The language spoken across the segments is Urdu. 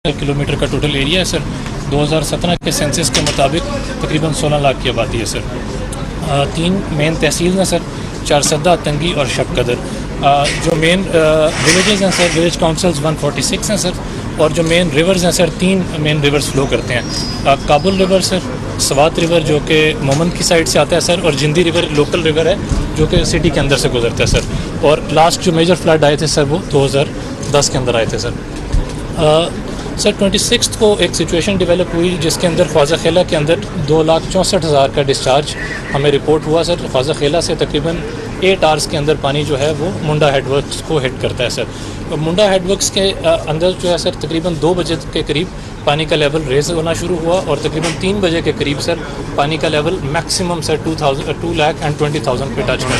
کلومیٹر کا ٹوٹل ایریا ہے سر. 2017 کے سینسس کے مطابق تقریباً 16 لاکھ کی آبادی ہے سر. 3 مین تحصیل ہیں سر، چارسدہ، تنگی اور شب قدر. جو مین ولیجز ہیں سر، ولیج کاؤنسلز 146 ہیں سر، اور جو مین ریورز ہیں سر 3 مین ریورز فلو کرتے ہیں. کابل ریور سر، سوات ریور جو کہ مومن کی سائڈ سے آتا ہے سر، اور جندی ریور لوکل ریور ہے جو کہ سٹی کے اندر سے گزرتا ہے سر. اور لاسٹ جو میجر فلڈ آئے تھے سر وہ 2010 کے اندر آئے تھے سر. سر 26 کو ایک سچویشن ڈیولپ ہوئی جس کے اندر خواجہ خیلہ کے اندر 2,64,000 کا ڈسچارج ہمیں رپورٹ ہوا سر. خواجہ خیلہ سے تقریباً 8 آورس کے اندر پانی جو ہے وہ منڈا ہیڈ ورکس کو ہٹ کرتا ہے سر. منڈا ہیڈ ورکس کے اندر جو ہے سر تقریباً 2 بجے کے قریب پانی کا لیول ریز ہونا شروع ہوا، اور تقریباً 3 بجے کے قریب سر پانی کا لیول میکسیمم سر 2,20,000 پہ ٹچ کر.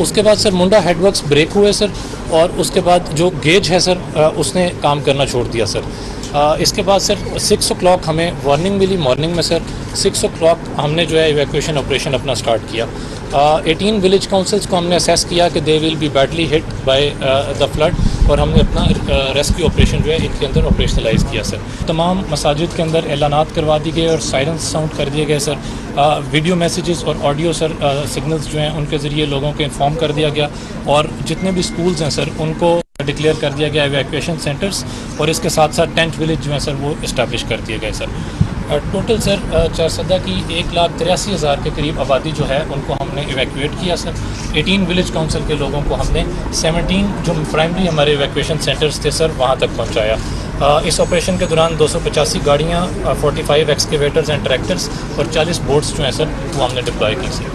اس کے بعد سر منڈا ہیڈ ورکس بریک ہوئے سر، اور اس کے بعد جو گیج ہے سر اس نے کام کرنا چھوڑ دیا سر. اس کے بعد سر 6 o'clock ہمیں وارننگ ملی مارننگ میں سر. 6 o'clock ہم نے جو ہے ایویکویشن آپریشن اپنا سٹارٹ کیا. 18 ولیج کاؤنسلز کو ہم نے اسیس کیا کہ they will be badly hit by the flood, اور ہم نے اپنا ریسکیو آپریشن جو ہے ان کے اندر آپریشنلائز کیا سر. تمام مساجد کے اندر اعلانات کروا دی گئے اور سائرنس ساؤنڈ کر دیے گئے سر. ویڈیو میسیجز اور آڈیو سر سگنلز جو ہیں ان کے ذریعے لوگوں کو انفارم کر دیا گیا، اور جتنے بھی اسکولز ہیں سر ان کو ڈکلیئر کر دیا گیا ایویکویشن سینٹرز، اور اس کے ساتھ ساتھ ٹینٹ ولیج جو ہیں سر وہ اسٹیبلش کر دیے گئے سر. ٹوٹل سر چارسدہ کی 1,83,000 کے قریب آبادی جو ہے ان کو ہم نے ایویکویٹ کیا سر. 18 ولیج کاؤنسل کے لوگوں کو ہم نے 17 جو پرائمری ہمارے ایویکویشن سینٹرز تھے سر وہاں تک پہنچایا. اس آپریشن کے دوران 285 گاڑیاں، 45 ایکسکیویٹرز اینڈ ٹریکٹرز اور 40 بوٹس جو ہیں سر وہ ہم نے ڈپلوائے کی سر.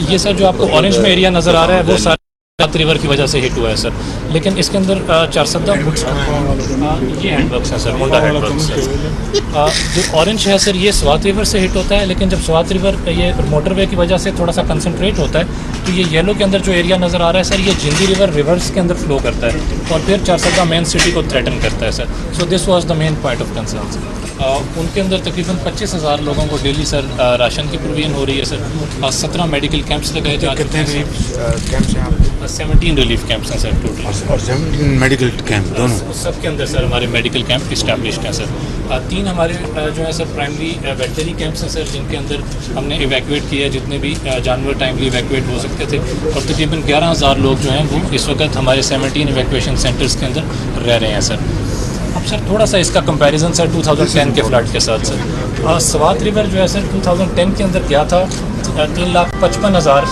یہ سر جو آپ کو اورنج میں ایریا نظر آ رہا ہے وہ سارا ریور کی وجہ سے ہٹ ہوا ہے سر، لیکن اس کے اندر چارسدہ یہ ہینڈ ورکس ہیں سر، منڈا ہینڈ ورکس ہے. جو اورنج ہے سر یہ سوات ریور سے ہٹ ہوتا ہے، لیکن جب سوات ریور یہ موٹر وے کی وجہ سے تھوڑا سا کنسنٹریٹ ہوتا ہے تو یہ یلو کے اندر جو ایریا نظر آ رہا ہے سر یہ جندی ریور ریورس کے اندر فلو کرتا ہے اور پھر چارسدہ مین سٹی کو تھریٹن کرتا ہے sir. So this was the main point of concern. ان کے اندر تقریباً 25,000 لوگوں کو ڈیلی سر راشن کی پروویژن ہو رہی ہے سر. 17 میڈیکل کیمپس لگائے جاتے ہیں. کتنے کیمپس ہیں آپ؟ 17 ریلیف کیمپس ہیں سر ٹوٹل، اور 17 میڈیکل کیمپ دونوں سب کے اندر سر ہمارے میڈیکل کیمپ اسٹیبلشڈ ہیں سر. 3 ہمارے جو ہے سر پرائمری ویٹنری کیمپس ہیں سر جن کے اندر ہم نے ایویکویٹ کیا جتنے بھی جانور ٹائملی ایویکویٹ ہو سکتے تھے، اور تقریباً 11,000 لوگ جو ہیں وہ اس وقت ہمارے 17 ایویکویشن سینٹرز کے اندر رہ رہے ہیں سر. اب سر تھوڑا سا اس کا کمپیریزن سر 2010 کے فلڈ کے ساتھ سر. سوات ریور جو ہے سر 2010 کے اندر گیا تھا 3,55,000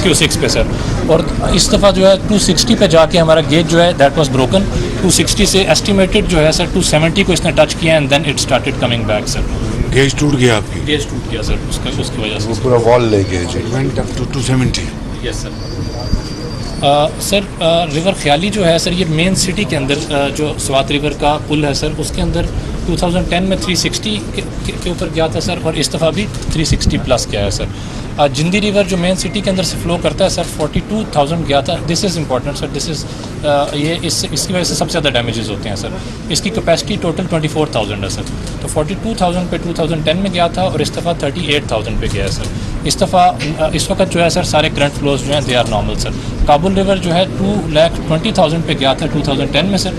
کیوسکس پہ سر، اور اس دفعہ جو ہے 260 پہ جا کے ہمارا گیج جو ہے دیٹ واز بروکن. 260 سے ایسٹیمیٹڈ جو ہے سر 270 کو اس نے ٹچ کیا and then it started coming back sir. Gauge ٹوٹ گیا آپ کی؟ گیج ٹوٹ گیا سر اس کی وجہ سے پورا وال لے گیا جی. went up to 270. Yes sir. Sir river خیالی جو ہے سر یہ مین سٹی کے اندر جو سوات ریور کا پل ہے سر اس کے اندر 2010 میں 360 کے اوپر گیا تھا سر، اور اس دفعہ بھی 360 پلس گیا ہے سر. جندی ریور جو مین سٹی کے اندر سے فلو کرتا ہے سر 42,000 گیا تھا. دس از امپورٹنٹ سر، دس از یہ اس کی وجہ سے سب سے زیادہ ڈیمیجز ہوتے ہیں سر. اس کی کیپیسٹی ٹوٹل 24,000 ہے سر، تو 42,000 پہ 2010 میں گیا تھا اور اس دفعہ 38,000 پہ گیا ہے سر. اس دفعہ اس وقت جو ہے سر سارے کرنٹ فلوز جو ہیں they are normal sir. Kabul river جو ہے 2,20,000 پہ گیا تھا 2010 میں سر،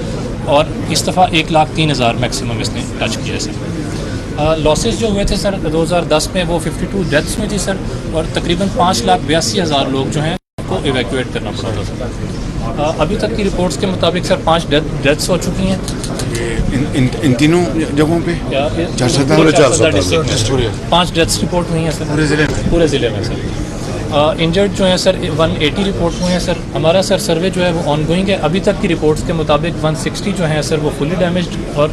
اور اس دفعہ 1,03,000 میکسیمم اس نے ٹچ کیا ہے سر. لاسز جو ہوئے تھے سر 2010 میں وہ 52 ڈیتھس میں تھی سر، اور تقریباً 5,82,000 لوگ جو ہیں کو ایویکویٹ کرنا پڑا تھا سر. ابھی تک کی رپورٹس کے مطابق سر 5 ڈیتھس ہو چکی ہیں ان تینوں جگہوں پہ. 5 ڈیتھس رپورٹ ہوئی ہیں سر پورے ضلع میں سر. انجرڈ جو ہیں سر 180 رپورٹ ہوئے ہیں سر. ہمارا سر سروے جو ہے وہ آن گوئنگ ہے. ابھی تک کی رپورٹس کے مطابق 160 جو ہیں سر وہ فلی ڈیمیجڈ اور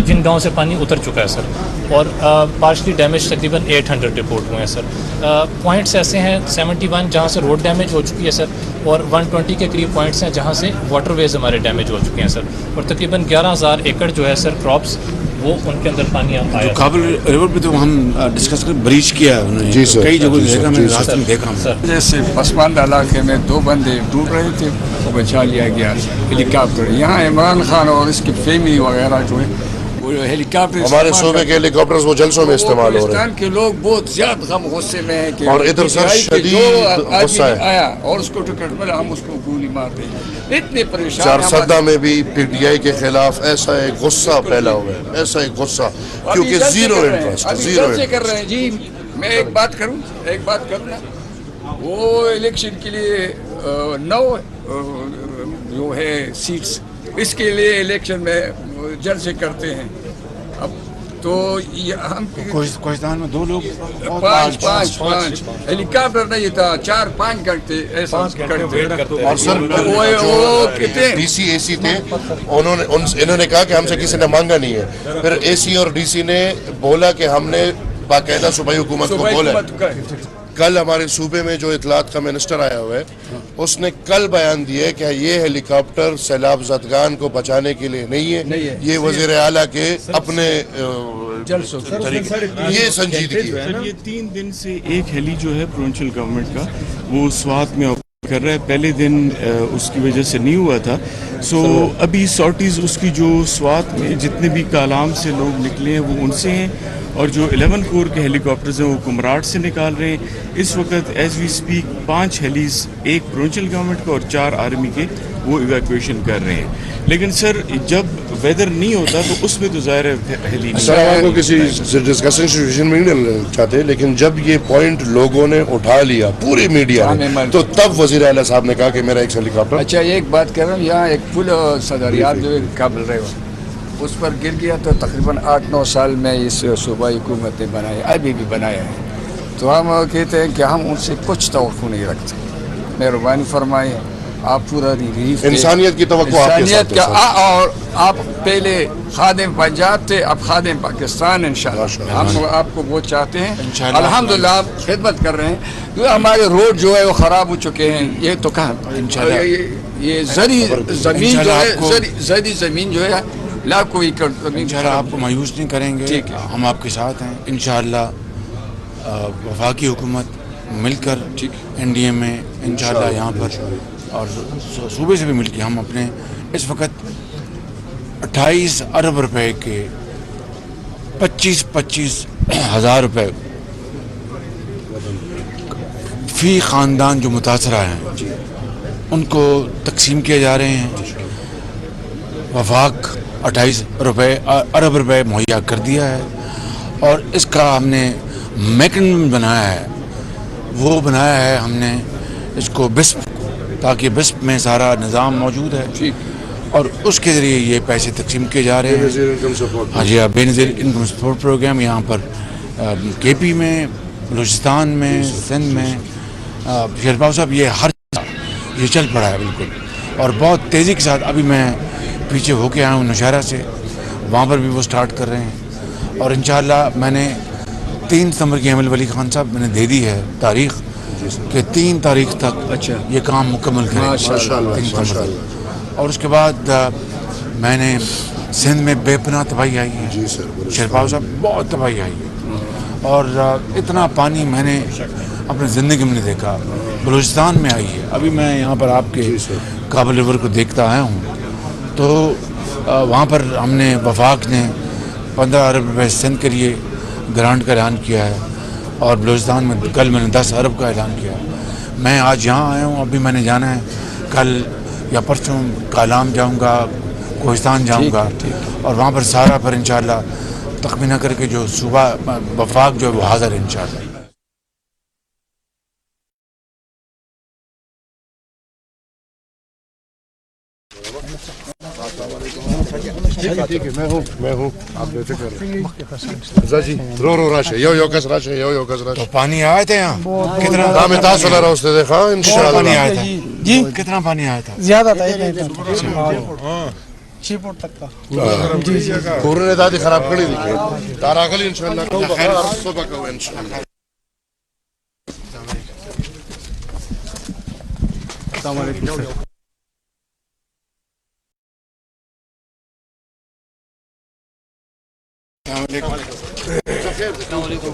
جن گاؤں سے پانی اتر چکا ہے سر، اور پارشلی ڈیمیج تقریباً 800 رپورٹ ہوئے ہیں سر. پوائنٹس ایسے ہیں 71 جہاں سے روڈ ڈیمیج ہو چکی ہے سر، اور 120 کے قریب پوائنٹس ہیں جہاں سے واٹر ویز ہمارے ڈیمیج ہو چکے ہیں سر، اور تقریباً 11,000 ایکڑ جو ہے سر کراپس وہ ان کے اندر پانی آیا. کابل ریور پہ تو ہم ڈسکس کر بریچ کیا ہے انہوں نے کئی جگہوں دیکھا، میں راستے میں دیکھا سر. جیسے پسماندہ علاقے میں 2 بندے ڈوب رہے تھے وہ بچا لیا گیا ہیلی کاپٹر. یہاں عمران خان اور اس کی فیملی وغیرہ جو ہے وہ ہیلی کاپٹر ہمارے صوبے کے ہیلی کاپٹرز وہ جلسوں میں استعمال ہو رہے ہیں. پاکستان کے لوگ بہت زیادہ غم غصے میں ہیں کہ اور ادھر سر شدید غصہ ہے. آیا اور اس کو ٹکٹ ملا ہم اس کو گولی مار دیں. اتنے پریشان چارسدہ میں بھی پی ٹی آئی کے خلاف ایسا ایک غصہ پھیلا ہوا ہے, ایسا ایک غصہ, کیونکہ زیرو انٹرسٹ کر رہے ہیں. جی میں ایک بات کروں نا, وہ الیکشن کے لیے 9 جو ہے سیٹس اس کے لیے الیکشن میں جلسے کرتے ہیں. اب تو ہم کوہستان میں 2 لوگ 5 ہیلی کاپٹر نہیں تھا, 4-5 گھنٹے ایسا کرتے. اور سر وہ کتنے ڈی سی اے سی تھے, انہوں نے کہا کہ ہم سے کسی نے مانگا نہیں ہے. پھر اے سی اور ڈی سی نے بولا کہ ہم نے باقاعدہ صوبائی حکومت کو بولا. کل ہمارے صوبے میں جو اطلاعات کا منسٹر آیا ہوا ہے, اس نے کل بیان دیا کہ یہ ہیلی کاپٹر سیلاب زدگان کو بچانے کے لیے نہیں ہے, یہ وزیر اعلیٰ کے اپنے یہ سنجیدگی ہے. یہ 3 دن سے ایک ہیلی جو ہے پروونشل گورنمنٹ کا وہ سوات میں کر رہا ہے. پہلے دن اس کی وجہ سے نہیں ہوا تھا. سو ابھی سارٹیز اس کی جو سوات میں جتنے بھی کالام سے لوگ نکلے ہیں وہ ان سے ہیں, اور جو 11 کور کے ہیلی کاپٹرز ہیں وہ کمراٹ سے نکال رہے ہیں. اس وقت ایز وی اسپیک 5 ہیلیز, ایک پروونشل گورنمنٹ کا اور 4 آرمی کے, وہ ایویکویشن کر رہے ہیں. لیکن سر جب ویدر نہیں ہوتا تو اس میں تو ظاہر ہے ہیلی نہیں. سر آپ کو کسی ڈسکشن سچویشن میں نہیں ڈالنا چاہتے, لیکن جب یہ پوائنٹ لوگوں نے اٹھا لیا پوری میڈیا نے, تو تب وزیر اعلیٰ صاحب نے کہا کہ میرا ایک ہیلی کاپٹر. اچھا ایک بات کر رہا ہوں, یہاں ایک پل صدریات جو کابل رہے ہو اس پر گر گیا, تو تقریباً 8-9 سال میں اس صوبائی حکومت نے بنایا, ابھی بھی بنایا ہے. تو ہم کہتے ہیں کہ ہم ان سے کچھ توقع نہیں رکھتے. مہربانی فرمائیں آپ پورا ریلیف انسانیت کی توقع انسانیت کا, اور آپ پہلے خادم پنجاب تھے, اب خادم پاکستان انشاءاللہ. ہم آپ کو بہت چاہتے ہیں, الحمدللہ آپ خدمت کر رہے ہیں. کیونکہ ہمارے روڈ جو ہے وہ خراب ہو چکے ہیں. یہ تو کہاں یہ زرعی زمین جو ہے, زرعی زمین جو ہے لاکھوں ایکڑ زمین. انشاءاللہ آپ کو مایوس نہیں کریں گے, ہم آپ کے ساتھ ہیں انشاءاللہ. وفاقی حکومت مل کر این ڈی اے میں انشاءاللہ یہاں پر اور صوبے سے بھی مل کے ہم اپنے اس وقت 28 ارب روپے کے 25 ہزار روپے فی خاندان جو متاثرہ ہیں ان کو تقسیم کیے جا رہے ہیں. وفاق 28 ارب روپے مہیا کر دیا ہے, اور اس کا ہم نے میکنزم بنایا ہے, وہ بنایا ہے ہم نے اس کو بسپ, تاکہ بسپ میں سارا نظام موجود ہے, اور اس کے ذریعے یہ پیسے تقسیم کیے جا رہے ہیں. ہاں جی, بے نظیر انکم سپورٹ پروگرام یہاں پر کے پی میں, بلوچستان میں, سندھ میں, شیرپاؤ صاحب یہ ہر یہ چل پڑا ہے بالکل, اور بہت تیزی کے ساتھ. ابھی میں پیچھے ہو کے آیا ہوں نوشہرہ سے, وہاں پر بھی وہ سٹارٹ کر رہے ہیں. اور انشاءاللہ میں نے 3 ستمبر کی ایم ایل ولی خان صاحب میں نے دے دی ہے تاریخ کہ 3 تاریخ تک یہ کام مکمل کریں. اور اس کے بعد میں نے سندھ میں بے پناہ تباہی آئی ہے, شیرپاؤ صاحب بہت تباہی آئی ہے, اور اتنا پانی میں نے اپنی زندگی میں نہیں دیکھا. بلوچستان میں آئی ہے, ابھی میں یہاں پر آپ کے کابل ریور کو دیکھتا آیا ہوں, تو وہاں پر ہم نے وفاق نے 15 ارب روپے سندھ کے لیے گرانٹ کا اعلان کیا ہے, اور بلوچستان میں کل میں نے 10 ارب کا اعلان کیا. میں آج یہاں آیا ہوں, ابھی میں نے جانا ہے, کل یا پرسوں کالام جاؤں گا, کوہستان جاؤں گا, اور وہاں پر سارا پر انشاءاللہ تخمینہ کر کے جو صوبہ وفاق جو ہے وہ حاضر ہے انشاءاللہ. ٹھیک ہے, میں ہوں آپ بے فکر رہیں. جی رو راش ہے, یو کس راش ہے, یو کس راش. تو پانی آئے تھے یہاں کتنا دام تاس والا راست دیکھا انشاءاللہ. پانی آیا تھا جی, کتنا پانی آیا تھا؟ زیادہ تھا, 6 فٹ تک کا. پورے نے دادی خراب کری دی تارا گلی انشاءاللہ خیر صبح کا انشاءاللہ. السلام علیکم. السلام علیکم.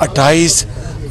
28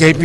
KP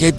KP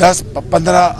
10-15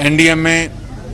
NDMA,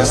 10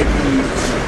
AP,